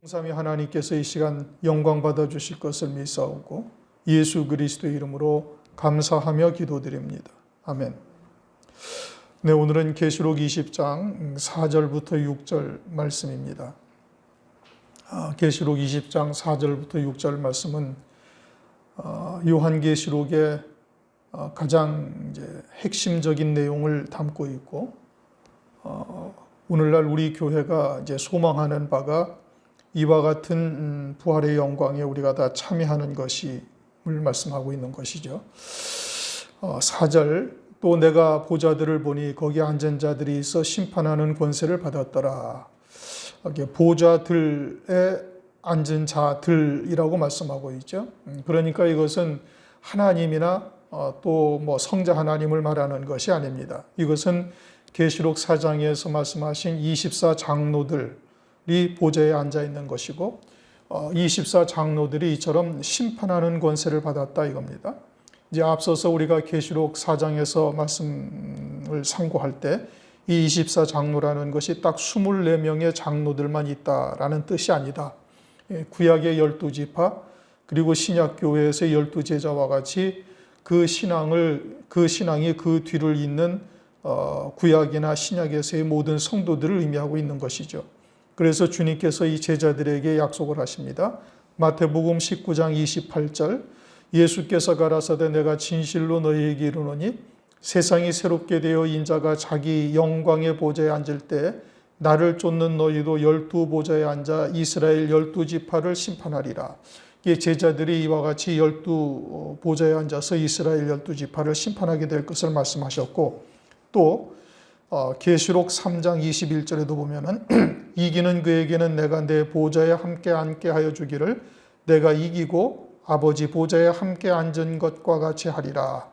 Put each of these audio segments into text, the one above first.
성삼위 하나님께서 이 시간 영광 받아 주실 것을 믿사오고 예수 그리스도의 이름으로 감사하며 기도드립니다. 아멘. 네, 오늘은 계시록 20장 4절부터 6절 말씀입니다. 계시록 20장 4절부터 6절 말씀은 요한계시록의 가장 핵심적인 내용을 담고 있고, 오늘날 우리 교회가 소망하는 바가 이와 같은 부활의 영광에 우리가 다 참여하는 것임을 말씀하고 있는 것이죠. 4절, 또 내가 보좌들을 보니 거기 앉은 자들이 있어 심판하는 권세를 받았더라. 보좌들에 앉은 자들이라고 말씀하고 있죠. 그러니까 이것은 하나님이나 또 성자 하나님을 말하는 것이 아닙니다. 이것은 계시록 4장에서 말씀하신 24장로들이 보좌에 앉아 있는 것이고, 24장로들이 이처럼 심판하는 권세를 받았다 이겁니다. 이제 앞서서 우리가 계시록 4장에서 말씀을 상고할 때 이 24장로라는 것이 딱 24명의 장로들만 있다라는 뜻이 아니다. 구약의 12지파 그리고 신약교회에서의 12제자와 같이 그 신앙이 그 뒤를 잇는 구약이나 신약에서의 모든 성도들을 의미하고 있는 것이죠. 그래서 주님께서 이 제자들에게 약속을 하십니다. 마태복음 19장 28절, 예수께서 가라사대 내가 진실로 너희에게 이르노니 세상이 새롭게 되어 인자가 자기 영광의 보좌에 앉을 때 나를 쫓는 너희도 12보좌에 앉아 이스라엘 12지파를 심판하리라. 제자들이 이와 같이 12보좌에 앉아서 이스라엘 12지파를 심판하게 될 것을 말씀하셨고, 또 계시록 3장 21절에도 보면은 이기는 그에게는 내가 내 보좌에 함께 앉게 하여 주기를 내가 이기고 아버지 보좌에 함께 앉은 것과 같이 하리라.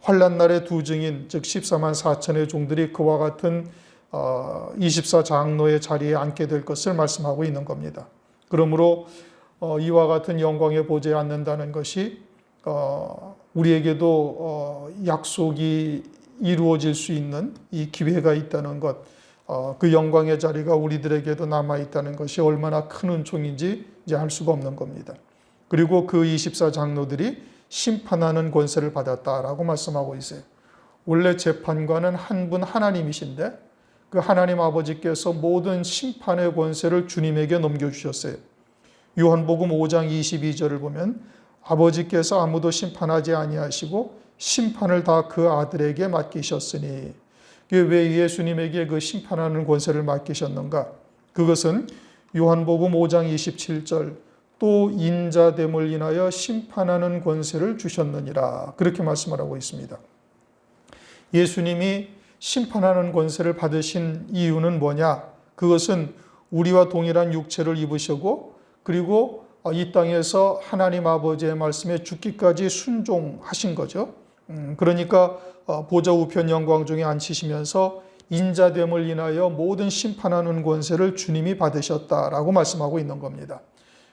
환난 날의 두 증인 즉 14만 4천의 종들이 그와 같은 24장로의 자리에 앉게 될 것을 말씀하고 있는 겁니다. 그러므로 이와 같은 영광의 보좌에 앉는다는 것이 우리에게도 약속이 이루어질 수 있는 이 기회가 있다는 것, 그 영광의 자리가 우리들에게도 남아있다는 것이 얼마나 큰 은총인지 이제 알 수가 없는 겁니다. 그리고 그 24장로들이 심판하는 권세를 받았다라고 말씀하고 있어요. 원래 재판관은 한 분 하나님이신데 그 하나님 아버지께서 모든 심판의 권세를 주님에게 넘겨주셨어요. 요한복음 5장 22절을 보면 아버지께서 아무도 심판하지 아니하시고 심판을 다 그 아들에게 맡기셨으니, 왜 예수님에게 그 심판하는 권세를 맡기셨는가? 그것은 요한복음 5장 27절, 또 인자됨을 인하여 심판하는 권세를 주셨느니라, 그렇게 말씀을 하고 있습니다. 예수님이 심판하는 권세를 받으신 이유는 뭐냐? 그것은 우리와 동일한 육체를 입으시고 그리고 이 땅에서 하나님 아버지의 말씀에 죽기까지 순종하신 거죠. 그러니까 보좌 우편 영광 중에 앉히시면서 인자됨을 인하여 모든 심판하는 권세를 주님이 받으셨다라고 말씀하고 있는 겁니다.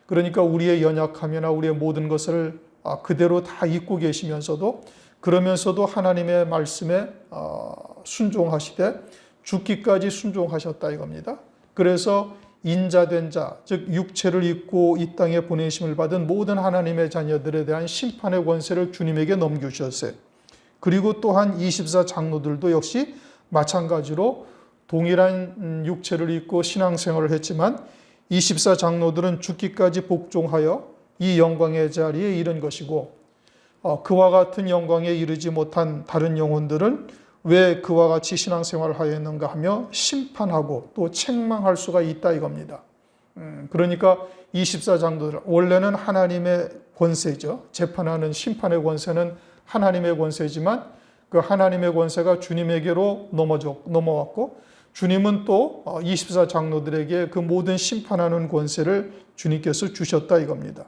그러니까 우리의 연약함이나 우리의 모든 것을 그대로 다 잊고 계시면서도, 그러면서도 하나님의 말씀에 순종하시되 죽기까지 순종하셨다 이겁니다. 그래서 인자된 자, 즉 육체를 입고 이 땅에 보내심을 받은 모든 하나님의 자녀들에 대한 심판의 권세를 주님에게 넘겨주셨어요. 그리고 또한 24장로들도 역시 마찬가지로 동일한 육체를 입고 신앙생활을 했지만 24장로들은 죽기까지 복종하여 이 영광의 자리에 이른 것이고, 그와 같은 영광에 이르지 못한 다른 영혼들은 왜 그와 같이 신앙생활을 하였는가 하며 심판하고 또 책망할 수가 있다 이겁니다. 그러니까 24장로들, 원래는 하나님의 권세죠. 재판하는 심판의 권세는 하나님의 권세지만 그 하나님의 권세가 주님에게로 넘어왔고, 주님은 또 24장로들에게 그 모든 심판하는 권세를 주님께서 주셨다 이겁니다.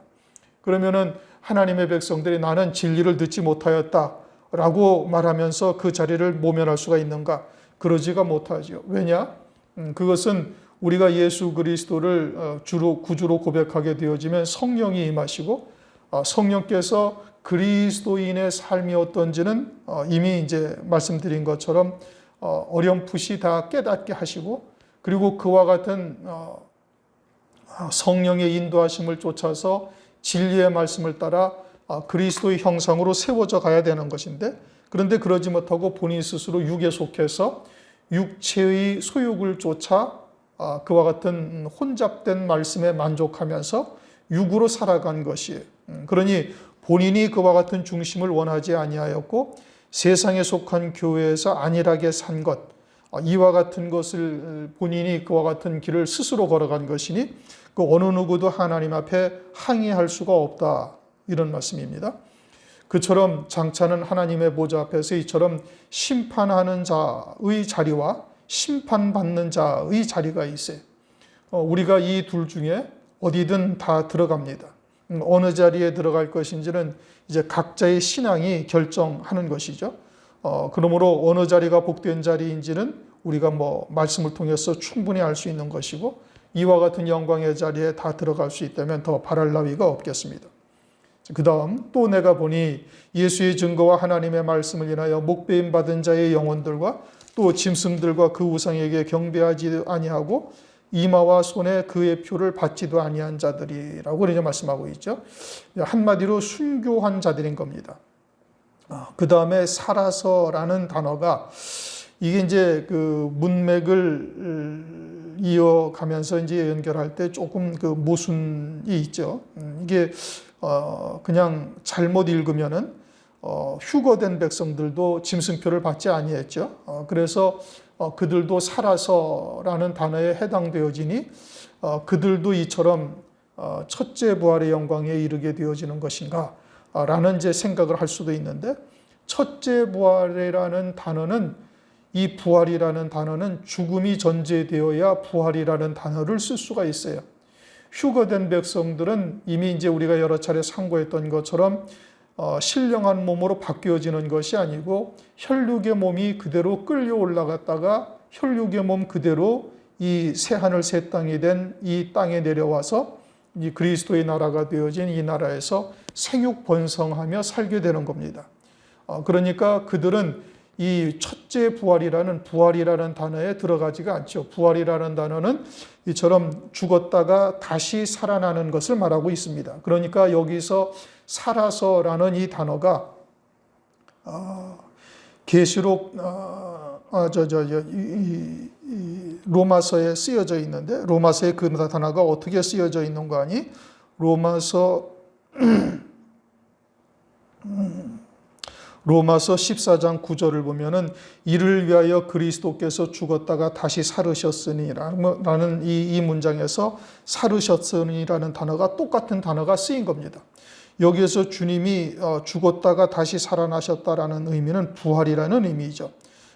그러면은 하나님의 백성들이 나는 진리를 듣지 못하였다라고 말하면서 그 자리를 모면할 수가 있는가? 그러지가 못하죠. 왜냐? 그것은 우리가 예수 그리스도를 주로 구주로 고백하게 되어지면 성령이 임하시고, 성령께서 그리스도인의 삶이 어떤지는 이미 이제 말씀드린 것처럼 어렴풋이 다 깨닫게 하시고, 그리고 그와 같은 성령의 인도하심을 쫓아서 진리의 말씀을 따라 그리스도의 형상으로 세워져 가야 되는 것인데, 그런데 그러지 못하고 본인 스스로 육에 속해서 육체의 소욕을 쫓아 그와 같은 혼잡된 말씀에 만족하면서 육으로 살아간 것이에요. 그러니 본인이 그와 같은 중심을 원하지 아니하였고 세상에 속한 교회에서 안일하게 산 것, 이와 같은 것을 본인이 그와 같은 길을 스스로 걸어간 것이니 그 어느 누구도 하나님 앞에 항의할 수가 없다, 이런 말씀입니다. 그처럼 장차는 하나님의 보좌 앞에서 이처럼 심판하는 자의 자리와 심판받는 자의 자리가 있어요. 우리가 이 둘 중에 어디든 다 들어갑니다. 어느 자리에 들어갈 것인지는 이제 각자의 신앙이 결정하는 것이죠. 그러므로 어느 자리가 복된 자리인지는 우리가 말씀을 통해서 충분히 알 수 있는 것이고, 이와 같은 영광의 자리에 다 들어갈 수 있다면 더 바랄 나위가 없겠습니다. 그 다음, 또 내가 보니 예수의 증거와 하나님의 말씀을 인하여 목배임 받은 자의 영혼들과 또 짐승들과 그 우상에게 경배하지 아니하고 이마와 손에 그의 표를 받지도 아니한 자들이라고 이제 말씀하고 있죠. 한마디로 순교한 자들인 겁니다. 그 다음에 살아서라는 단어가, 이게 이제 그 문맥을 이어가면서 이제 연결할 때 조금 그 모순이 있죠. 이게 그냥 잘못 읽으면은 휴거된 백성들도 짐승표를 받지 아니했죠. 그래서 그들도 살아서라는 단어에 해당되어지니 그들도 이처럼 첫째 부활의 영광에 이르게 되어지는 것인가 라는 이제 생각을 할 수도 있는데, 첫째 부활이라는 단어는, 이 부활이라는 단어는 죽음이 전제되어야 부활이라는 단어를 쓸 수가 있어요. 휴거된 백성들은 이미 이제 우리가 여러 차례 상고했던 것처럼 신령한 몸으로 바뀌어지는 것이 아니고 혈육의 몸이 그대로 끌려 올라갔다가 혈육의 몸 그대로 이 새하늘 새 땅이 된 이 땅에 내려와서 이 그리스도의 나라가 되어진 이 나라에서 생육 번성하며 살게 되는 겁니다. 그러니까 그들은 이 첫째 부활이라는 단어에 들어가지가 않죠. 부활이라는 단어는 이처럼 죽었다가 다시 살아나는 것을 말하고 있습니다. 그러니까 여기서 살아서라는 이 단어가 계시록 로마서에 쓰여져 있는데, 로마서에 그 단어가 어떻게 쓰여져 있는 거 아니? 로마서 14장 9절을 보면은 이를 위하여 그리스도께서 죽었다가 다시 살으셨으니라는 이 문장에서 살으셨으니라는 단어가 똑같은 단어가 쓰인 겁니다. 여기에서 주님이 죽었다가 다시 살아나셨다라는 의미는 부활이라는 의미죠.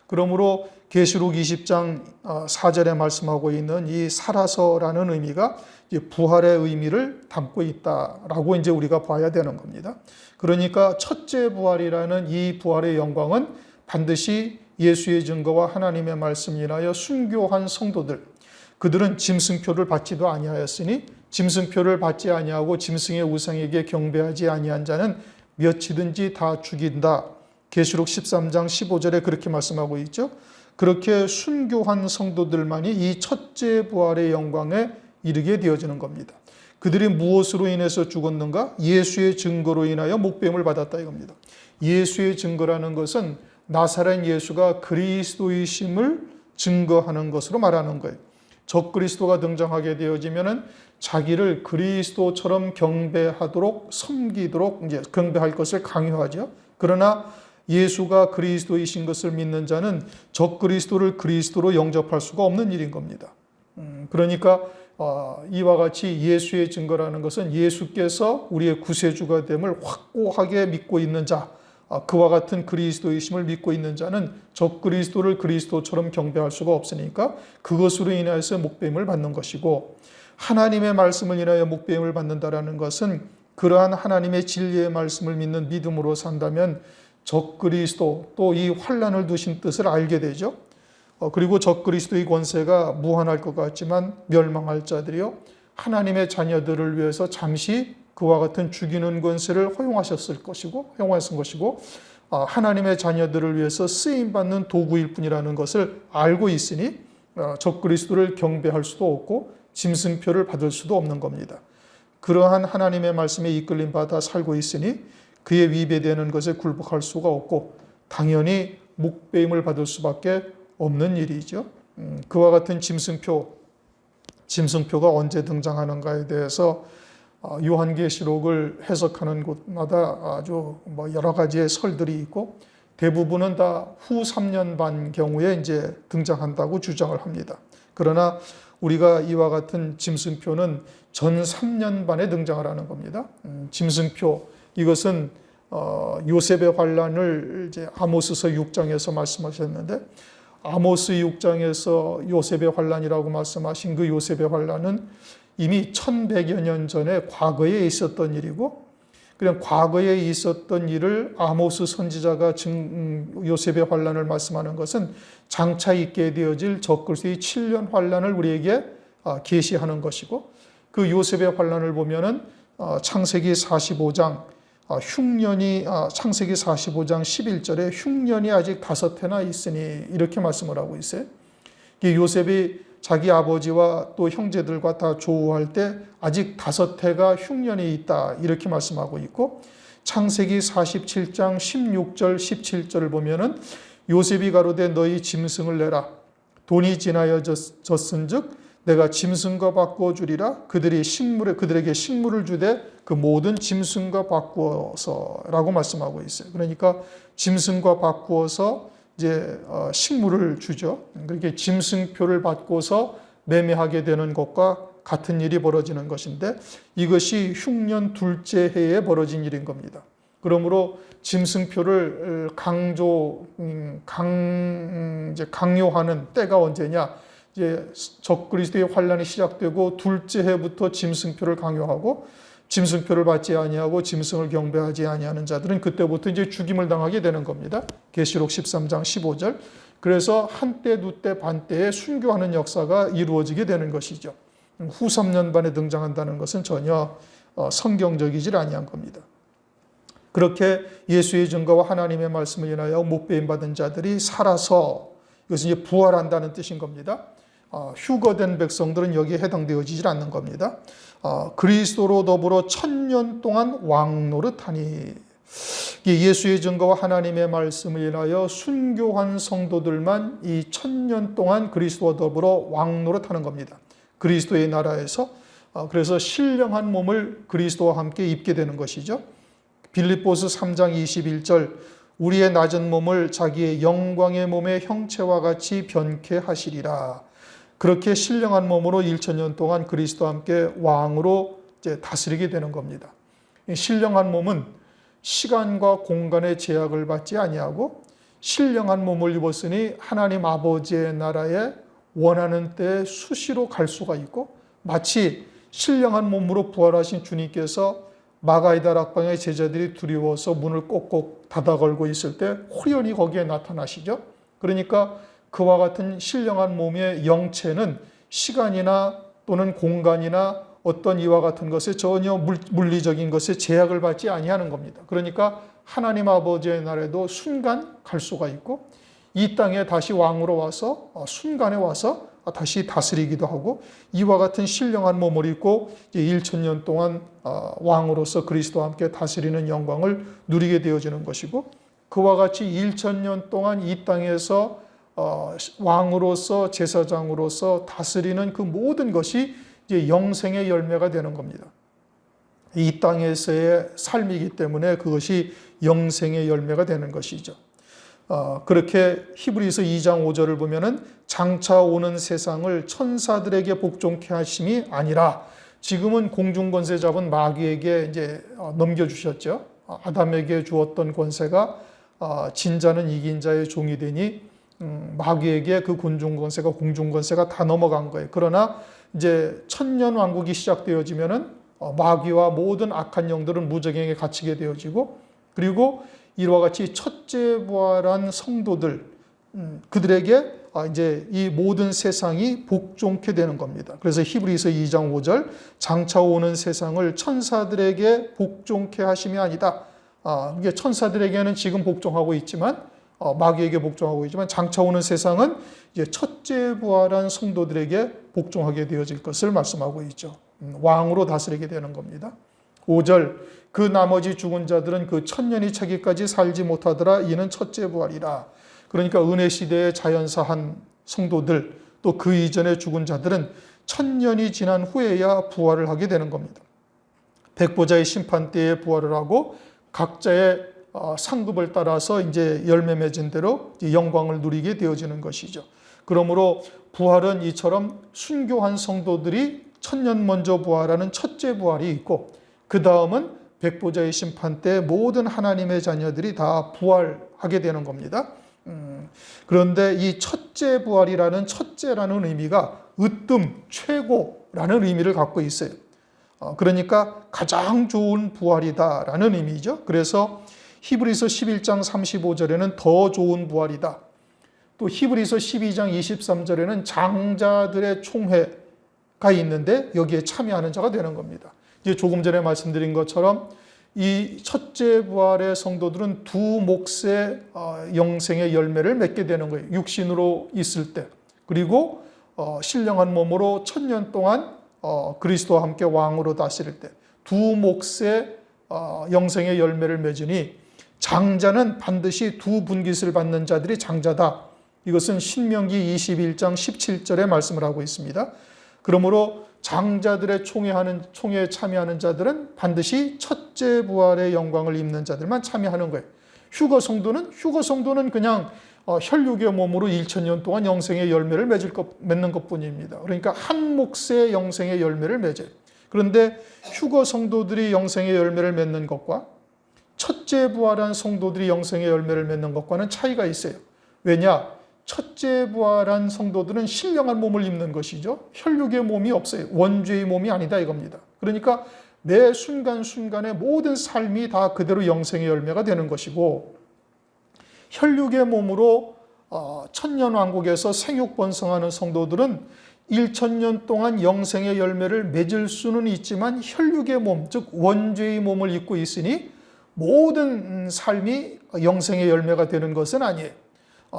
그러므로 계시록 20장 4절에 말씀하고 있는 이 살아서라는 의미가 이제 부활의 의미를 담고 있다라고 이제 우리가 봐야 되는 겁니다. 그러니까 첫째 부활이라는 이 부활의 영광은 반드시 예수의 증거와 하나님의 말씀을 인하여 순교한 성도들, 그들은 짐승표를 받지도 아니하였으니 짐승표를 받지 아니하고 짐승의 우상에게 경배하지 아니한 자는 몇이든지 다 죽인다. 계시록 13장 15절에 그렇게 말씀하고 있죠. 그렇게 순교한 성도들만이 이 첫째 부활의 영광에 이르게 되어지는 겁니다. 그들이 무엇으로 인해서 죽었는가? 예수의 증거로 인하여 목배임을 받았다 이겁니다. 예수의 증거라는 것은 나사렛 예수가 그리스도이심을 증거하는 것으로 말하는 거예요. 적그리스도가 등장하게 되어지면은 자기를 그리스도처럼 경배하도록, 섬기도록 이제 경배할 것을 강요하죠. 그러나 예수가 그리스도이신 것을 믿는 자는 적그리스도를 그리스도로 영접할 수가 없는 일인 겁니다. 그러니까 이와 같이 예수의 증거라는 것은 예수께서 우리의 구세주가 됨을 확고하게 믿고 있는 자, 그와 같은 그리스도이심을 믿고 있는 자는 적그리스도를 그리스도처럼 경배할 수가 없으니까 그것으로 인해서 목배임을 받는 것이고, 하나님의 말씀을 인하여 목배임을 받는다라는 것은 그러한 하나님의 진리의 말씀을 믿는 믿음으로 산다면 적그리스도 또 이 환난을 두신 뜻을 알게 되죠. 그리고 적그리스도의 권세가 무한할 것 같지만 멸망할 자들이요 하나님의 자녀들을 위해서 잠시 그와 같은 죽이는 권세를 허용하신 것이고 하나님의 자녀들을 위해서 쓰임받는 도구일 뿐이라는 것을 알고 있으니 적그리스도를 경배할 수도 없고 짐승표를 받을 수도 없는 겁니다. 그러한 하나님의 말씀에 이끌림 받아 살고 있으니 그에 위배되는 것에 굴복할 수가 없고 당연히 묵배임을 받을 수밖에 없는 일이죠. 그와 같은 짐승표가 언제 등장하는가에 대해서 요한계시록을 해석하는 곳마다 아주 여러 가지의 설들이 있고 대부분은 다 후 3년 반 경우에 이제 등장한다고 주장을 합니다. 그러나 우리가 이와 같은 짐승표는 전 3년 반에 등장을 하는 겁니다. 짐승표, 이것은 요셉의 환란을 이제 아모스서 6장에서 말씀하셨는데 아모스 6장에서 요셉의 환란이라고 말씀하신 그 요셉의 환란은 이미 1100여 년 전에 과거에 있었던 일이고 그냥 과거에 있었던 일을 아모스 선지자가 요셉의 환란을 말씀하는 것은 장차 있게 되어질 적그리스도의 7년 환란을 우리에게 계시하는 것이고 그 요셉의 환란을 보면은 창세기 45장 창세기 45장 11절에 흉년이 아직 5해나 있으니 이렇게 말씀을 하고 있어요. 요셉이 자기 아버지와 또 형제들과 다 조우할 때 아직 5해가 흉년이 있다 이렇게 말씀하고 있고 창세기 47장 16절 17절을 보면은 요셉이 가로되 너희 짐승을 내라 돈이 지나여졌은즉 내가 짐승과 바꾸어 주리라 그들에게 식물을 주되 그 모든 짐승과 바꾸어서라고 말씀하고 있어요. 그러니까 짐승과 바꾸어서 이제 식물을 주죠. 그렇게 짐승표를 받고서 매매하게 되는 것과 같은 일이 벌어지는 것인데 이것이 흉년 둘째 해에 벌어진 일인 겁니다. 그러므로 짐승표를 강요하는 때가 언제냐? 이제 적그리스도의 환란이 시작되고 둘째 해부터 짐승표를 강요하고 짐승표를 받지 아니하고 짐승을 경배하지 아니하는 자들은 그때부터 이제 죽임을 당하게 되는 겁니다. 계시록 13장 15절. 그래서 한때, 두때, 반때에 순교하는 역사가 이루어지게 되는 것이죠. 후 3년 반에 등장한다는 것은 전혀 성경적이질 아니한 겁니다. 그렇게 예수의 증거와 하나님의 말씀을 인하여 못배임 받은 자들이 살아서 이것은 이제 부활한다는 뜻인 겁니다. 휴거된 백성들은 여기에 해당되어지질 않는 겁니다. 그리스도로 더불어 1000년 동안 왕노릇하니 예수의 증거와 하나님의 말씀을 인하여 순교한 성도들만 이 1000년 동안 그리스도와 더불어 왕노릇하는 겁니다. 그리스도의 나라에서 그래서 신령한 몸을 그리스도와 함께 입게 되는 것이죠. 빌립보서 3장 21절 우리의 낮은 몸을 자기의 영광의 몸의 형체와 같이 변케 하시리라. 그렇게 신령한 몸으로 1000년 동안 그리스도와 함께 왕으로 이제 다스리게 되는 겁니다. 신령한 몸은 시간과 공간의 제약을 받지 아니하고 신령한 몸을 입었으니 하나님 아버지의 나라에 원하는 때에 수시로 갈 수가 있고 마치 신령한 몸으로 부활하신 주님께서 마가이다 락방의 제자들이 두려워서 문을 꼭꼭 닫아 걸고 있을 때 호련히 거기에 나타나시죠. 그러니까 그와 같은 신령한 몸의 영체는 시간이나 또는 공간이나 어떤 이와 같은 것에 전혀 물리적인 것에 제약을 받지 아니하는 겁니다. 그러니까 하나님 아버지의 나라에도 순간 갈 수가 있고 이 땅에 다시 왕으로 와서 순간에 와서 다시 다스리기도 하고 이와 같은 신령한 몸을 입고 1000년 동안 왕으로서 그리스도와 함께 다스리는 영광을 누리게 되어지는 것이고 그와 같이 1000년 동안 이 땅에서 왕으로서 제사장으로서 다스리는 그 모든 것이 이제 영생의 열매가 되는 겁니다. 이 땅에서의 삶이기 때문에 그것이 영생의 열매가 되는 것이죠. 그렇게 히브리서 2장 5절을 보면은 장차 오는 세상을 천사들에게 복종케 하심이 아니라 지금은 공중 권세 잡은 마귀에게 이제 넘겨주셨죠. 아담에게 주었던 권세가 진자는 이긴 자의 종이 되니 마귀에게 그 공중 권세가 다 넘어간 거예요. 그러나 이제 천년 왕국이 시작되어지면은 마귀와 모든 악한 영들은 무저갱에 갇히게 되어지고 그리고 이와 같이 첫째 부활한 성도들 그들에게 이제 이 모든 세상이 복종케 되는 겁니다. 그래서 히브리서 2장 5절 장차 오는 세상을 천사들에게 복종케 하심이 아니다. 이게 천사들에게는 지금 복종하고 있지만 마귀에게 복종하고 있지만 장차 오는 세상은 이제 첫째 부활한 성도들에게 복종하게 되어질 것을 말씀하고 있죠. 왕으로 다스리게 되는 겁니다. 5절, 그 나머지 죽은 자들은 그 천년이 차기까지 살지 못하더라. 이는 첫째 부활이라. 그러니까 은혜 시대에 자연사한 성도들, 또 그 이전에 죽은 자들은 천년이 지난 후에야 부활을 하게 되는 겁니다. 백보자의 심판 때에 부활을 하고 각자의 상급을 따라서 이제 열매 맺은 대로 영광을 누리게 되어지는 것이죠. 그러므로 부활은 이처럼 순교한 성도들이 천년 먼저 부활하는 첫째 부활이 있고, 그 다음은 백보자의 심판 때 모든 하나님의 자녀들이 다 부활하게 되는 겁니다. 그런데 이 첫째 부활이라는 첫째라는 의미가 으뜸, 최고라는 의미를 갖고 있어요. 그러니까 가장 좋은 부활이다라는 의미죠. 그래서 히브리서 11장 35절에는 더 좋은 부활이다. 또 히브리서 12장 23절에는 장자들의 총회가 있는데 여기에 참여하는 자가 되는 겁니다. 이제 조금 전에 말씀드린 것처럼 이 첫째 부활의 성도들은 두 몫의 영생의 열매를 맺게 되는 거예요. 육신으로 있을 때, 그리고 신령한 몸으로 천년 동안 그리스도와 함께 왕으로 다스릴 때 두 몫의 영생의 열매를 맺으니, 장자는 반드시 두 분깃을 받는 자들이 장자다. 이것은 신명기 21장 17절에 말씀을 하고 있습니다. 그러므로 장자들의 총회에 참여하는 자들은 반드시 첫째 부활의 영광을 입는 자들만 참여하는 거예요. 휴거 성도는 그냥 혈육의 몸으로 1000년 동안 영생의 열매를 맺는 것뿐입니다. 그러니까 한 몫의 영생의 열매를 맺어요. 그런데 휴거 성도들이 영생의 열매를 맺는 것과 첫째 부활한 성도들이 영생의 열매를 맺는 것과는 차이가 있어요. 왜냐? 첫째 부활한 성도들은 신령한 몸을 입는 것이죠. 혈육의 몸이 없어요. 원죄의 몸이 아니다 이겁니다. 그러니까 매 순간순간의 모든 삶이 다 그대로 영생의 열매가 되는 것이고, 혈육의 몸으로 천년왕국에서 생육번성하는 성도들은 1000년 동안 영생의 열매를 맺을 수는 있지만 혈육의 몸, 즉 원죄의 몸을 입고 있으니 모든 삶이 영생의 열매가 되는 것은 아니에요.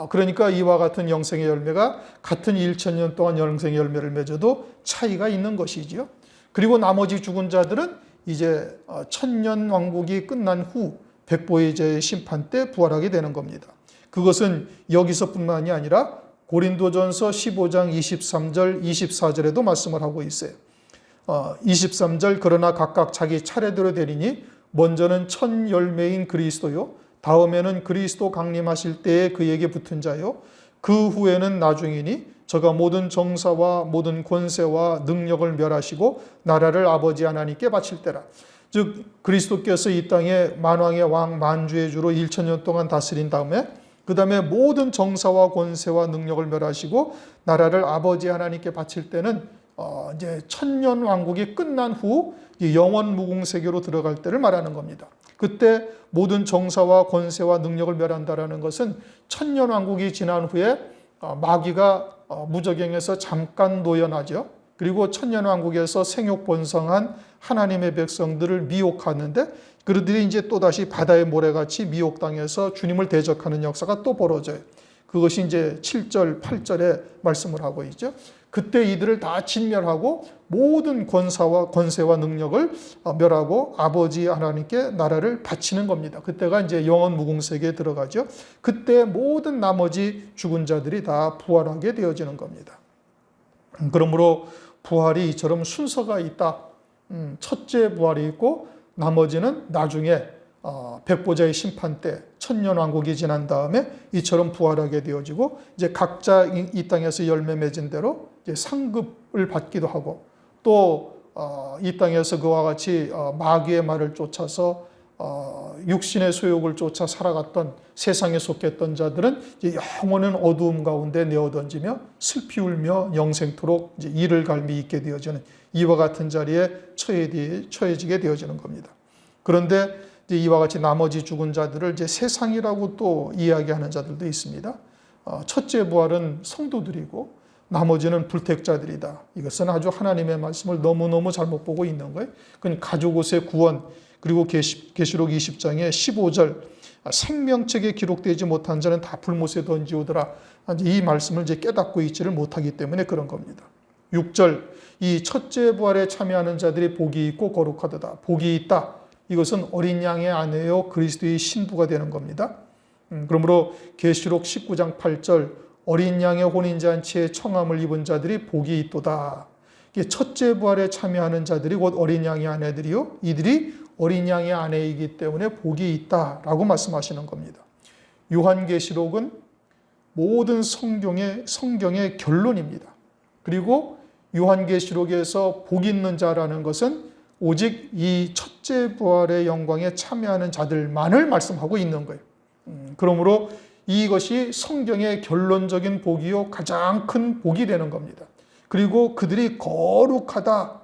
그러니까 이와 같은 영생의 열매가 같은 1000년 동안 영생의 열매를 맺어도 차이가 있는 것이지요. 그리고 나머지 죽은 자들은 이제 천년 왕국이 끝난 후 백보자의 심판 때 부활하게 되는 겁니다. 그것은 여기서뿐만이 아니라 고린도전서 15장 23절, 24절에도 말씀을 하고 있어요. 23절, 그러나 각각 자기 차례대로 되리니 먼저는 첫 열매인 그리스도요, 다음에는 그리스도 강림하실 때에 그에게 붙은 자요, 그 후에는 나중이니 저가 모든 정사와 모든 권세와 능력을 멸하시고 나라를 아버지 하나님께 바칠 때라. 즉 그리스도께서 이 땅에 만왕의 왕 만주의 주로 1000년 동안 다스린 다음에 그 다음에 모든 정사와 권세와 능력을 멸하시고 나라를 아버지 하나님께 바칠 때는 이제 천년 왕국이 끝난 후 영원 무궁세계로 들어갈 때를 말하는 겁니다. 그때 모든 정사와 권세와 능력을 멸한다라는 것은 천년 왕국이 지난 후에 마귀가 무저갱에서 잠깐 노연하죠. 그리고 천년 왕국에서 생육번성한 하나님의 백성들을 미혹하는데, 그들이 이제 또다시 바다의 모래같이 미혹당해서 주님을 대적하는 역사가 또 벌어져요. 그것이 이제 7절, 8절에 말씀을 하고 있죠. 그때 이들을 다 진멸하고 모든 권세와 능력을 멸하고 아버지 하나님께 나라를 바치는 겁니다. 그때가 이제 영원 무궁세계에 들어가죠. 그때 모든 나머지 죽은 자들이 다 부활하게 되어지는 겁니다. 그러므로 부활이 이처럼 순서가 있다. 첫째 부활이 있고 나머지는 나중에 백보자의 심판 때 천년 왕국이 지난 다음에 이처럼 부활하게 되어지고, 이제 각자 이 땅에서 열매 맺은 대로 이제 상급을 받기도 하고, 또 이 땅에서 그와 같이 마귀의 말을 쫓아서 육신의 소욕을 쫓아 살아갔던, 세상에 속했던 자들은 이제 영원한 어두움 가운데 내어던지며 슬피 울며 영생토록 이제 이를 갈미 있게 되어지는 이와 같은 자리에 처해지게 되어지는 겁니다. 그런데 이와 같이 나머지 죽은 자들을 이제 세상이라고 또 이야기하는 자들도 있습니다. 첫째 부활은 성도들이고 나머지는 불택자들이다. 이것은 아주 하나님의 말씀을 너무너무 잘못 보고 있는 거예요. 그건 가족옷의 구원, 그리고 계시록 20장의 15절 생명책에 기록되지 못한 자는 다 불못에 던지오더라. 이 말씀을 이제 깨닫고 있지를 못하기 때문에 그런 겁니다. 6절, 이 첫째 부활에 참여하는 자들이 복이 있고 거룩하도다. 복이 있다. 이것은 어린 양의 아내요 그리스도의 신부가 되는 겁니다. 그러므로 계시록 19장 8절, 어린 양의 혼인잔치에 청함을 입은 자들이 복이 있도다. 첫째 부활에 참여하는 자들이 곧 어린 양의 아내들이요, 이들이 어린 양의 아내이기 때문에 복이 있다라고 말씀하시는 겁니다. 요한계시록은 모든 성경의 결론입니다. 그리고 요한계시록에서 복 있는 자라는 것은 오직 이 첫째 부활의 영광에 참여하는 자들만을 말씀하고 있는 거예요. 그러므로 이것이 성경의 결론적인 복이요 가장 큰 복이 되는 겁니다. 그리고 그들이 거룩하도다.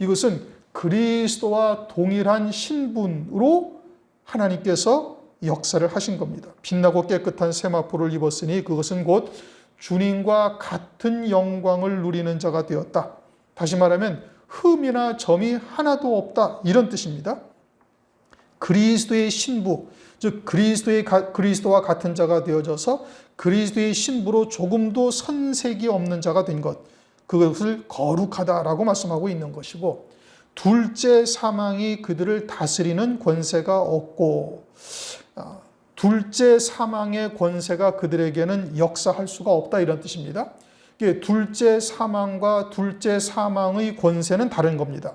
이것은 그리스도와 동일한 신분으로 하나님께서 역사를 하신 겁니다. 빛나고 깨끗한 세마포를 입었으니 그것은 곧 주님과 같은 영광을 누리는 자가 되었다. 다시 말하면 흠이나 점이 하나도 없다. 이런 뜻입니다. 그리스도의 신부, 즉 그리스도와 같은 자가 되어져서 그리스도의 신부로 조금도 선색이 없는 자가 된 것, 그것을 거룩하다라고 말씀하고 있는 것이고, 둘째 사망이 그들을 다스리는 권세가 없고, 둘째 사망의 권세가 그들에게는 역사할 수가 없다, 이런 뜻입니다. 둘째 사망과 둘째 사망의 권세는 다른 겁니다.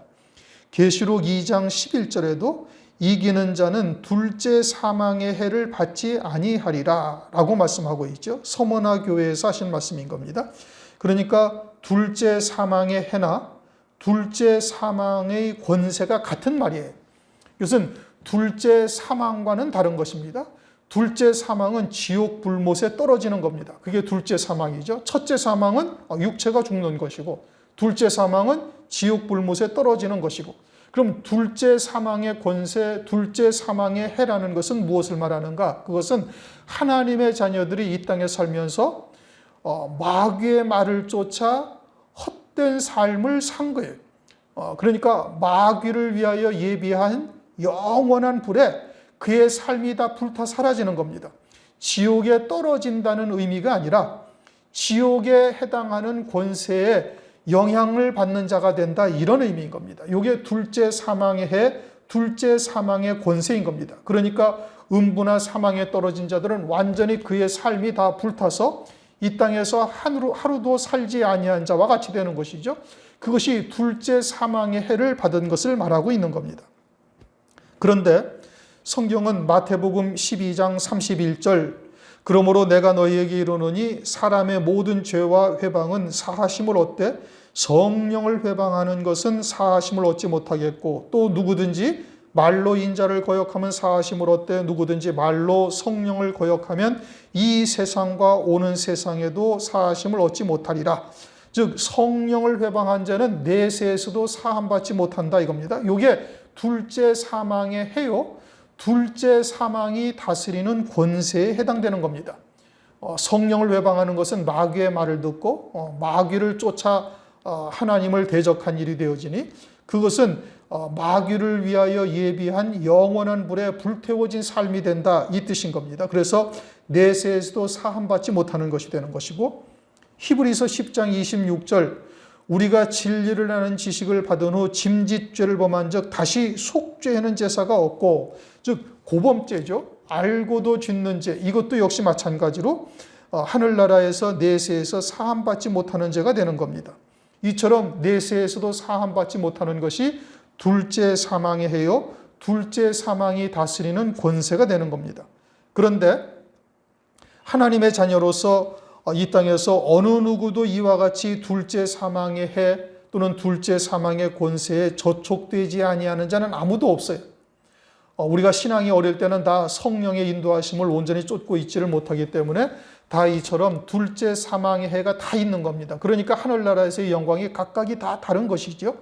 계시록 2장 11절에도 이기는 자는 둘째 사망의 해를 받지 아니하리라 라고 말씀하고 있죠. 서머나 교회에서 하신 말씀인 겁니다. 그러니까 둘째 사망의 해나 둘째 사망의 권세가 같은 말이에요. 이것은 둘째 사망과는 다른 것입니다. 둘째 사망은 지옥 불못에 떨어지는 겁니다. 그게 둘째 사망이죠. 첫째 사망은 육체가 죽는 것이고, 둘째 사망은 지옥 불못에 떨어지는 것이고, 그럼 둘째 사망의 권세, 둘째 사망의 해라는 것은 무엇을 말하는가? 그것은 하나님의 자녀들이 이 땅에 살면서 마귀의 말을 쫓아 헛된 삶을 산 거예요. 그러니까 마귀를 위하여 예비한 영원한 불에 그의 삶이 다 불타 사라지는 겁니다. 지옥에 떨어진다는 의미가 아니라 지옥에 해당하는 권세에 영향을 받는 자가 된다, 이런 의미인 겁니다. 이게 둘째 사망의 해, 둘째 사망의 권세인 겁니다. 그러니까 음부나 사망에 떨어진 자들은 완전히 그의 삶이 다 불타서 이 땅에서 하루도 살지 아니한 자와 같이 되는 것이죠. 그것이 둘째 사망의 해를 받은 것을 말하고 있는 겁니다. 그런데 성경은 마태복음 12장 31절, 그러므로 내가 너희에게 이르노니 사람의 모든 죄와 회방은 사하심을 얻되 성령을 회방하는 것은 사하심을 얻지 못하겠고, 또 누구든지 말로 인자를 거역하면 사하심을 얻되 누구든지 말로 성령을 거역하면 이 세상과 오는 세상에도 사하심을 얻지 못하리라. 즉 성령을 회방한 자는 내세에서도 사함받지 못한다, 이겁니다. 이게 둘째 사망의 해요, 둘째 사망이 다스리는 권세에 해당되는 겁니다. 성령을 회방하는 것은 마귀의 말을 듣고 마귀를 쫓아 하나님을 대적한 일이 되어지니, 그것은 마귀를 위하여 예비한 영원한 불에 불태워진 삶이 된다, 이 뜻인 겁니다. 그래서 내세에서도 사함받지 못하는 것이 되는 것이고, 히브리서 10장 26절, 우리가 진리를 아는 지식을 받은 후 짐짓죄를 범한 적 다시 속죄하는 제사가 없고, 즉 고범죄죠. 알고도 짓는 죄, 이것도 역시 마찬가지로 하늘나라에서 내세에서 사함받지 못하는 죄가 되는 겁니다. 이처럼 내세에서도 사함받지 못하는 것이 둘째 사망의 해요, 둘째 사망이 다스리는 권세가 되는 겁니다. 그런데 하나님의 자녀로서 이 땅에서 어느 누구도 이와 같이 둘째 사망의 해 또는 둘째 사망의 권세에 저촉되지 아니하는 자는 아무도 없어요. 우리가 신앙이 어릴 때는 다 성령의 인도하심을 온전히 쫓고 있지를 못하기 때문에 다 이처럼 둘째 사망의 해가 다 있는 겁니다. 그러니까 하늘나라에서의 영광이 각각이 다 다른 것이죠.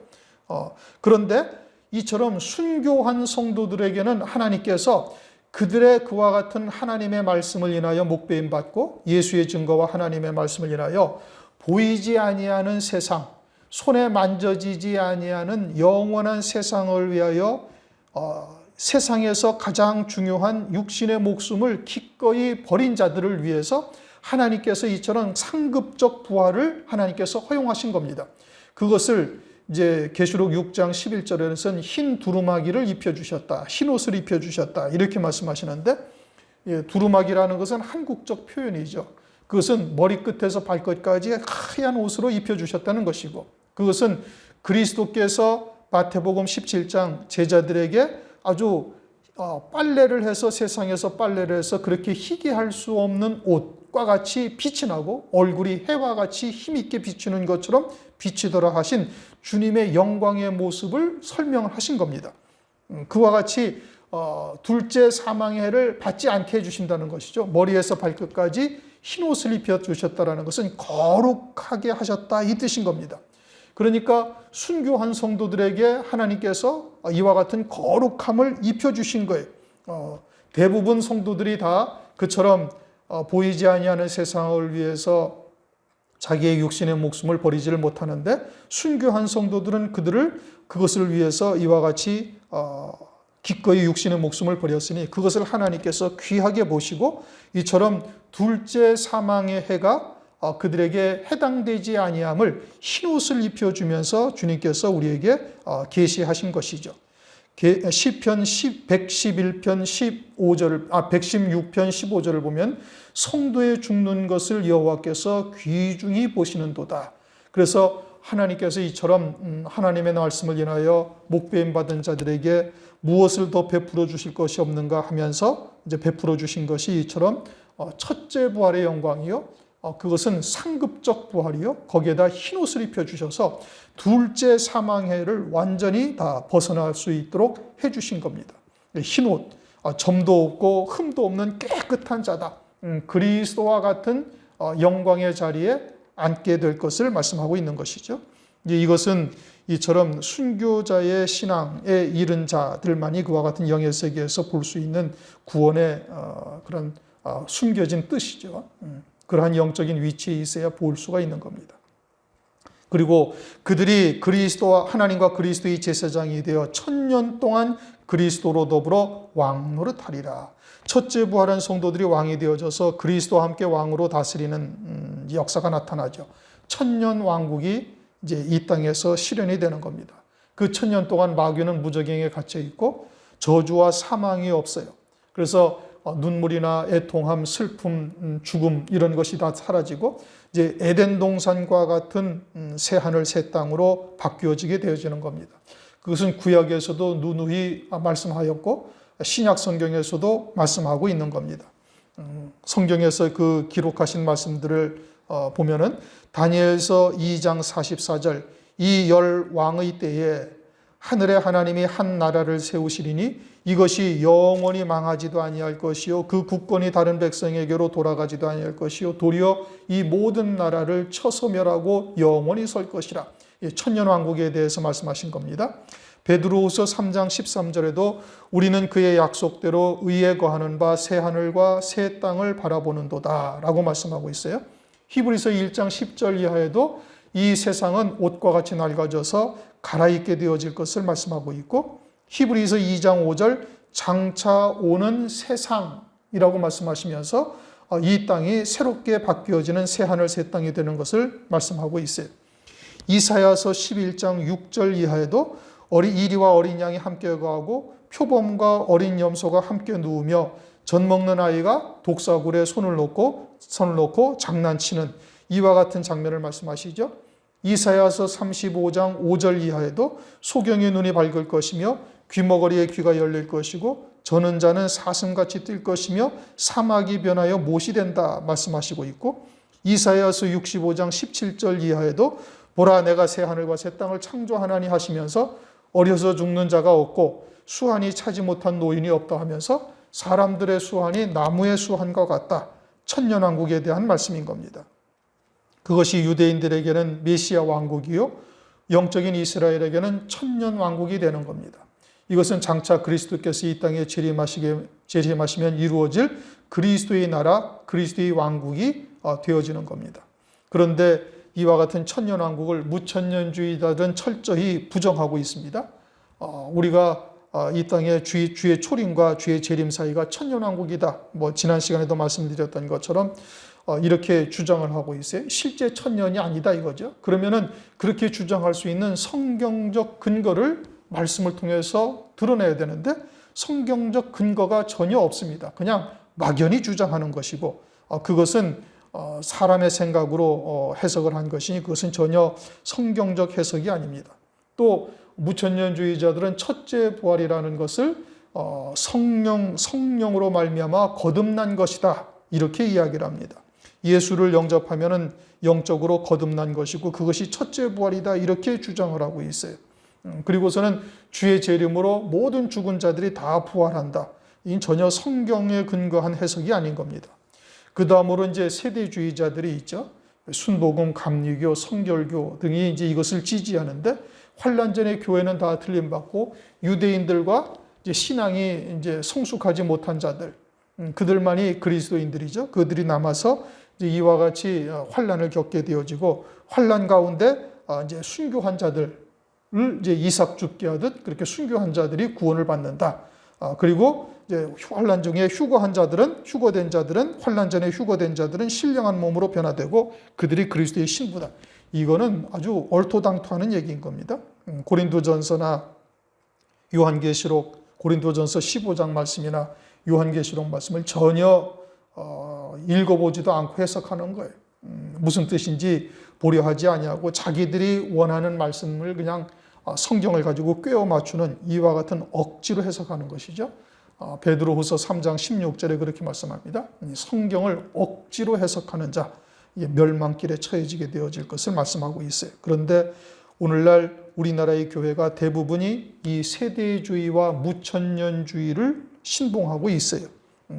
그런데 이처럼 순교한 성도들에게는 하나님께서 그들의 그와 같은 하나님의 말씀을 인하여 목배임 받고 예수의 증거와 하나님의 말씀을 인하여 보이지 아니하는 세상, 손에 만져지지 아니하는 영원한 세상을 위하여 세상에서 가장 중요한 육신의 목숨을 기꺼이 버린 자들을 위해서 하나님께서 이처럼 상급적 부활을 하나님께서 허용하신 겁니다. 그것을 이제 계시록 6장 11절에서는 흰 두루마기를 입혀주셨다. 흰 옷을 입혀주셨다. 이렇게 말씀하시는데, 두루마기라는 것은 한국적 표현이죠. 그것은 머리끝에서 발끝까지 하얀 옷으로 입혀주셨다는 것이고, 그것은 그리스도께서 마태복음 17장 제자들에게 아주 빨래를 해서, 세상에서 빨래를 해서 그렇게 희게 할 수 없는 옷과 같이 빛이 나고 얼굴이 해와 같이 힘있게 비추는 것처럼 비치더라 하신 주님의 영광의 모습을 설명하신 겁니다. 그와 같이 둘째 사망의 해를 받지 않게 해주신다는 것이죠. 머리에서 발끝까지 흰 옷을 입혀주셨다는 것은 거룩하게 하셨다, 이 뜻인 겁니다. 그러니까 순교한 성도들에게 하나님께서 이와 같은 거룩함을 입혀주신 거예요. 대부분 성도들이 다 그처럼 보이지 아니하는 세상을 위해서 자기의 육신의 목숨을 버리지를 못하는데, 순교한 성도들은 그것을 위해서 이와 같이 기꺼이 육신의 목숨을 버렸으니 그것을 하나님께서 귀하게 보시고 이처럼 둘째 사망의 해가 그들에게 해당되지 아니함을 흰옷을 입혀주면서 주님께서 우리에게 계시하신 것이죠. 시편 116편 15절을 보면 성도의 죽는 것을 여호와께서 귀중히 보시는도다. 그래서 하나님께서 이처럼 하나님의 말씀을 인하여 목배임 받은 자들에게 무엇을 더 베풀어 주실 것이 없는가 하면서 이제 베풀어 주신 것이 이처럼 첫째 부활의 영광이요, 그것은 상급적 부활이요, 거기에다 흰옷을 입혀주셔서 둘째 사망해를 완전히 다 벗어날 수 있도록 해주신 겁니다. 흰옷, 점도 없고 흠도 없는 깨끗한 자다. 그리스도와 같은 영광의 자리에 앉게 될 것을 말씀하고 있는 것이죠. 이것은 이처럼 순교자의 신앙에 이른 자들만이 그와 같은 영의 세계에서 볼 수 있는 구원의 그런 숨겨진 뜻이죠. 그러한 영적인 위치에 있어야 볼 수가 있는 겁니다. 그리고 그들이 그리스도와 하나님과 그리스도의 제사장이 되어 1000년 동안 그리스도로 더불어 왕노릇하리라. 첫째 부활한 성도들이 왕이 되어져서 그리스도와 함께 왕으로 다스리는 역사가 나타나죠. 1000년 왕국이 이제 이 땅에서 실현이 되는 겁니다. 그 1000년 동안 마귀는 무저갱에 갇혀 있고 저주와 사망이 없어요. 그래서 눈물이나 애통함, 슬픔, 죽음 이런 것이 다 사라지고 이제 에덴 동산과 같은 새 하늘 새 땅으로 바뀌어지게 되어지는 겁니다. 그것은 구약에서도 누누이 말씀하였고 신약 성경에서도 말씀하고 있는 겁니다. 성경에서 그 기록하신 말씀들을 보면은 다니엘서 2장 44절, 이 열 왕의 때에 하늘의 하나님이 한 나라를 세우시리니 이것이 영원히 망하지도 아니할 것이요 그 국권이 다른 백성에게로 돌아가지도 아니할 것이요 도리어 이 모든 나라를 쳐소멸하고 영원히 설 것이라. 천년 왕국에 대해서 말씀하신 겁니다. 베드로후서 3장 13절에도 우리는 그의 약속대로 의에 거하는 바 새 하늘과 새 땅을 바라보는도다 라고 말씀하고 있어요. 히브리서 1장 10절 이하에도 이 세상은 옷과 같이 낡아져서 갈아입게 되어질 것을 말씀하고 있고, 히브리서 2장 5절 장차 오는 세상이라고 말씀하시면서 이 땅이 새롭게 바뀌어지는 새 하늘 새 땅이 되는 것을 말씀하고 있어요. 이사야서 11장 6절 이하에도 이리와 어린 양이 함께 거하고 표범과 어린 염소가 함께 누우며 젖 먹는 아이가 독사굴에 손을 놓고 장난치는 이와 같은 장면을 말씀하시죠. 이사야서 35장 5절 이하에도 소경의 눈이 밝을 것이며 귀머거리의 귀가 열릴 것이고 저는 자는 사슴같이 뛸 것이며 사막이 변하여 못이 된다 말씀하시고 있고, 이사야서 65장 17절 이하에도 보라 내가 새 하늘과 새 땅을 창조하나니 하시면서 어려서 죽는 자가 없고 수한이 차지 못한 노인이 없다 하면서 사람들의 수한이 나무의 수한과 같다. 천년왕국에 대한 말씀인 겁니다. 그것이 유대인들에게는 메시아 왕국이요 영적인 이스라엘에게는 천년왕국이 되는 겁니다. 이것은 장차 그리스도께서 이 땅에 재림하시면 이루어질 그리스도의 나라, 그리스도의 왕국이 되어지는 겁니다. 그런데 이와 같은 천년왕국을 무천년주의자들은 철저히 부정하고 있습니다. 우리가 이 땅에 주의 초림과 주의 재림 사이가 천년왕국이다. 지난 시간에도 말씀드렸던 것처럼 이렇게 주장을 하고 있어요. 실제 천년이 아니다 이거죠. 그러면은 그렇게 주장할 수 있는 성경적 근거를 말씀을 통해서 드러내야 되는데 성경적 근거가 전혀 없습니다. 그냥 막연히 주장하는 것이고 그것은 사람의 생각으로 해석을 한 것이니 그것은 전혀 성경적 해석이 아닙니다. 또 무천년주의자들은 첫째 부활이라는 것을 성령으로 말미암아 거듭난 것이다 이렇게 이야기를 합니다. 예수를 영접하면은 영적으로 거듭난 것이고 그것이 첫째 부활이다 이렇게 주장을 하고 있어요. 그리고서는 주의 재림으로 모든 죽은 자들이 다 부활한다. 이 전혀 성경에 근거한 해석이 아닌 겁니다. 그 다음으로 이제 세대주의자들이 있죠. 순복음, 감리교, 성결교 등이 이제 이것을 지지하는데 환란 전에 교회는 다 틀림받고 유대인들과 이제 신앙이 이제 성숙하지 못한 자들, 그들만이 그리스도인들이죠. 그들이 남아서 이제 이와 같이 환란을 겪게 되어지고 환란 가운데 이제 순교한 자들을 이제 이삭 죽게 하듯 그렇게 순교한 자들이 구원을 받는다. 그리고 이제 환란 중에 휴거된 자들은 환란 전에 휴거된 자들은 신령한 몸으로 변화되고 그들이 그리스도의 신부다. 이거는 아주 얼토당토하는 얘기인 겁니다. 고린도전서나 요한계시록, 고린도전서 15장 말씀이나 요한계시록 말씀을 전혀 읽어보지도 않고 해석하는 거예요. 무슨 뜻인지 보려 하지 아니하고 자기들이 원하는 말씀을 그냥 성경을 가지고 꿰어 맞추는 이와 같은 억지로 해석하는 것이죠. 베드로후서 3장 16절에 그렇게 말씀합니다. 성경을 억지로 해석하는 자 멸망길에 처해지게 되어질 것을 말씀하고 있어요. 그런데 오늘날 우리나라의 교회가 대부분이 이 세대주의와 무천년주의를 신봉하고 있어요.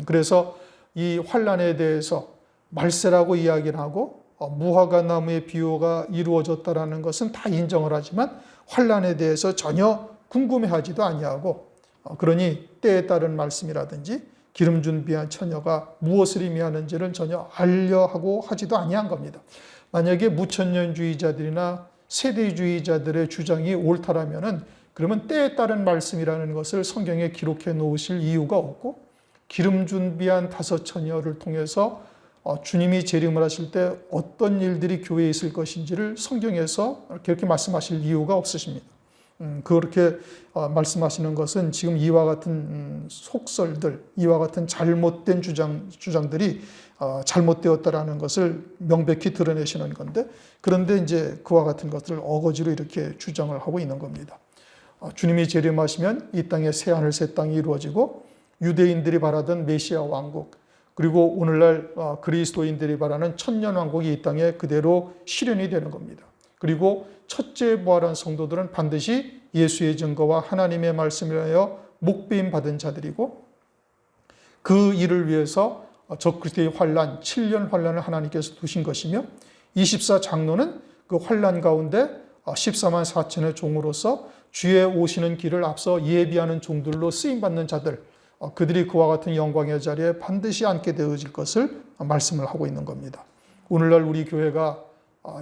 그래서 이 환란에 대해서 말세라고 이야기를 하고 무화과 나무의 비유가 이루어졌다라는 것은 다 인정을 하지만 환란에 대해서 전혀 궁금해하지도 아니하고 그러니 때에 따른 말씀이라든지 기름 준비한 처녀가 무엇을 의미하는지를 전혀 알려하고 하지도 아니한 겁니다. 만약에 무천년주의자들이나 세대주의자들의 주장이 옳다라면은 그러면 때에 따른 말씀이라는 것을 성경에 기록해 놓으실 이유가 없고 기름 준비한 다섯 처녀를 통해서 주님이 재림을 하실 때 어떤 일들이 교회에 있을 것인지를 성경에서 그렇게 말씀하실 이유가 없으십니다. 그렇게 말씀하시는 것은 지금 이와 같은 속설들, 이와 같은 잘못된 주장들이 잘못되었다라는 것을 명백히 드러내시는 건데 그런데 이제 그와 같은 것들을 어거지로 이렇게 주장을 하고 있는 겁니다. 주님이 재림하시면 이 땅에 새하늘 새 땅이 이루어지고 유대인들이 바라던 메시아 왕국 그리고 오늘날 그리스도인들이 바라는 천년왕국이 이 땅에 그대로 실현이 되는 겁니다. 그리고 첫째 부활한 성도들은 반드시 예수의 증거와 하나님의 말씀을 하여 목배임 받은 자들이고 그 일을 위해서 적그리스도의 환란, 7년 환란을 하나님께서 두신 것이며 24장로는 그 환란 가운데 14만 4천의 종으로서 주의 오시는 길을 앞서 예비하는 종들로 쓰임받는 자들 그들이 그와 같은 영광의 자리에 반드시 앉게 되어질 것을 말씀을 하고 있는 겁니다. 오늘날 우리 교회가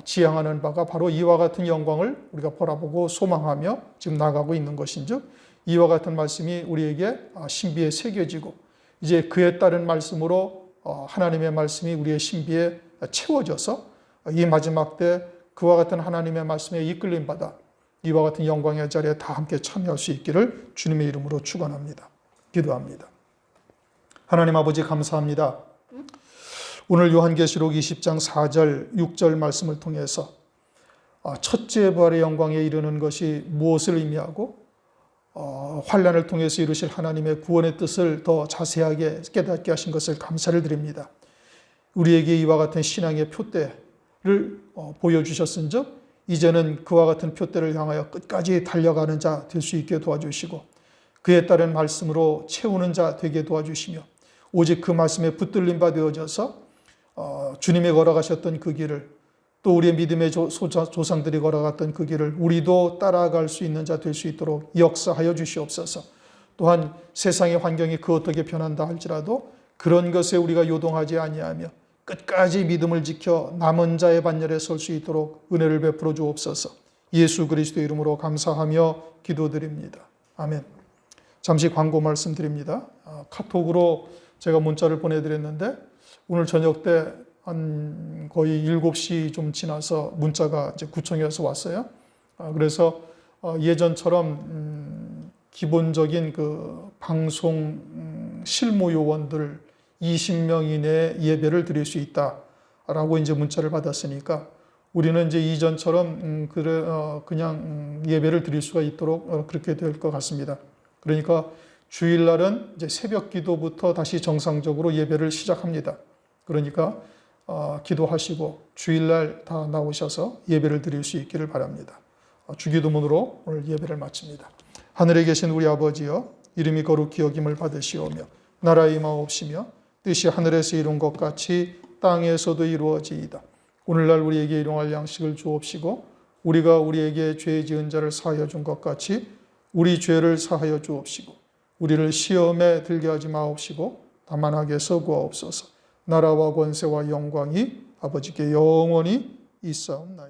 지향하는 바가 바로 이와 같은 영광을 우리가 바라보고 소망하며 지금 나가고 있는 것인즉 이와 같은 말씀이 우리에게 신비에 새겨지고 이제 그에 따른 말씀으로 하나님의 말씀이 우리의 신비에 채워져서 이 마지막 때 그와 같은 하나님의 말씀에 이끌림 받아 이와 같은 영광의 자리에 다 함께 참여할 수 있기를 주님의 이름으로 축원합니다. 기도합니다. 하나님 아버지 감사합니다. 오늘 요한계시록 20장 4절 6절 말씀을 통해서 첫째 부활의 영광에 이르는 것이 무엇을 의미하고 환란을 통해서 이루실 하나님의 구원의 뜻을 더 자세하게 깨닫게 하신 것을 감사를 드립니다. 우리에게 이와 같은 신앙의 표대를 보여주셨은즉 이제는 그와 같은 표대를 향하여 끝까지 달려가는 자 될 수 있게 도와주시고 그에 따른 말씀으로 채우는 자 되게 도와주시며 오직 그 말씀에 붙들림 바 되어져서 주님이 걸어가셨던 그 길을 또 우리의 믿음의 조상들이 걸어갔던 그 길을 우리도 따라갈 수 있는 자 될 수 있도록 역사하여 주시옵소서. 또한 세상의 환경이 그 어떻게 변한다 할지라도 그런 것에 우리가 요동하지 아니하며 끝까지 믿음을 지켜 남은 자의 반열에 설 수 있도록 은혜를 베풀어 주옵소서. 예수 그리스도의 이름으로 감사하며 기도드립니다. 아멘. 잠시 광고 말씀드립니다. 카톡으로 제가 문자를 보내드렸는데 오늘 저녁 때 한 거의 7시 좀 지나서 문자가 이제 구청에서 왔어요. 그래서 예전처럼 기본적인 그 방송 실무 요원들 20명 이내 예배를 드릴 수 있다라고 이제 문자를 받았으니까 우리는 이제 이전처럼 그냥 예배를 드릴 수가 있도록 그렇게 될 것 같습니다. 그러니까 주일날은 이제 새벽 기도부터 다시 정상적으로 예배를 시작합니다. 그러니까 기도하시고 주일날 다 나오셔서 예배를 드릴 수 있기를 바랍니다. 주기도문으로 오늘 예배를 마칩니다. 하늘에 계신 우리 아버지여, 이름이 거룩히 여김을 받으시오며 나라의 마옵시며 뜻이 하늘에서 이룬 것 같이 땅에서도 이루어지이다. 오늘날 우리에게 일용할 양식을 주옵시고 우리가 우리에게 죄 지은 자를 사하여 준 것 같이 우리 죄를 사하여 주옵시고 우리를 시험에 들게 하지 마옵시고 다만 악에서 구하옵소서. 나라와 권세와 영광이 아버지께 영원히 있사옵나이다.